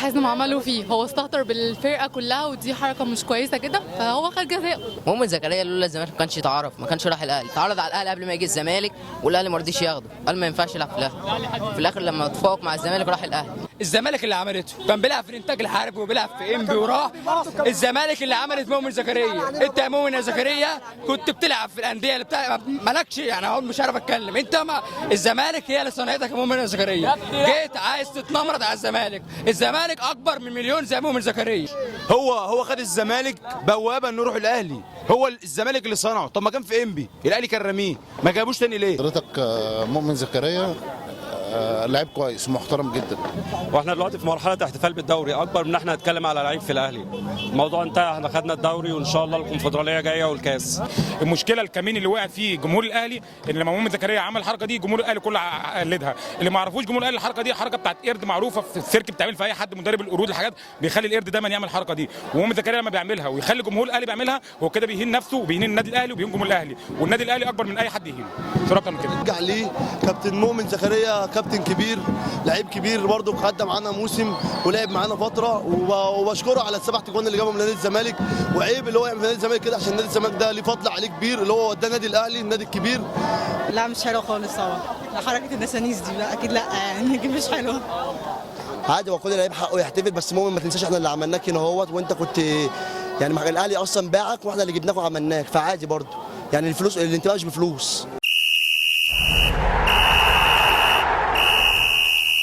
حازم عمله فيه، هو استهتر بالفرقه كلها ودي حركه مش كويسه جدا، فهو خد جزاء. مؤمن زكريا لولا الزمالك ما كانش يتعرف، ما كانش راح الاهلي، اتعرض على الاهلي قبل ما يجي الزمالك والاهلي ما رضيش ياخده، قال ما ينفعش يلعب في الاهلي. في الاخر لما تفوق مع الزمالك راح الاهلي. الزمالك اللي عملته، كان بيلعب في الانتاج الحربي وبيلعب في انبي وراح. الزمالك اللي عملت مؤمن زكريا. انت يا مؤمن يا زكريا كنت بتلعب في الانديه اللي بتاع مالكش، يعني اهو مش عارف اتكلم. انت ما الزمالك هي اللي صنعتك يا مؤمن يا زكريا، جيت عايز تتنمرض على الزمالك. الزمالك اكبر من مليون زي مؤمن زكريا. هو خد الزمالك بوابه انه يروح الاهلي، هو الزمالك اللي صنعه. طب ما كان في انبي الاهلي كان رميه، ما جابوش تاني ليه؟ حضرتك مؤمن زكريا لعيب كويس ومحترم جدا. واحنا دلوقتي في مرحله احتفال بالدوري، اكبر من احنا نتكلم على لعيب في الاهلي. الموضوع انتهى، احنا خدنا الدوري وان شاء الله الكونفدراليه جايه والكاس. المشكله الكمين اللي وقع فيه جمهور الاهلي ان لما مؤمن زكريا عمل الحركه دي جمهور الاهلي كله قلدها. اللي ما يعرفوش جمهور الاهلي الحركه دي حركه بتاعت قرد معروفه في السيرك، بتعمل في اي حد مدرب القرود الحاجات بيخلي القرد دايما يعمل الحركه دي. ومؤمن زكريا لما بيعملها ويخلي جمهور الاهلي بيعملها، هو كده بيهين نفسه وبيهين النادي الاهلي وبيهين جمهور الاهلي، والنادي الاهلي اكبر من اي حد يهينه. مش اكتر من كده. ارجع ليه كابتن مؤمن زكريا، كابتن كبير، لعيب كبير برضه، خد معانا موسم ولعب معانا فتره، وبشكره على السبع تجوان اللي جابهم من نادي الزمالك. وعيب اللي هو يعمل في نادي الزمالك كده، عشان نادي الزمالك ده ليه فضل عليه كبير، اللي هو وداه النادي الاهلي النادي الكبير. لا مش حلوه خالص طبعا، حركه النسانيس دي لا اكيد لا، يعني مش حلوه. عادي، هو كل لعيب حقه يحتفل، بس مؤمن ما تنساش احنا اللي عملناك هنا اهوت، وانت كنت يعني الاهلي اصلا باعك واحنا اللي جبناك وعملناك، فعادي برضه يعني الفلوس الانتماء مش بفلوس.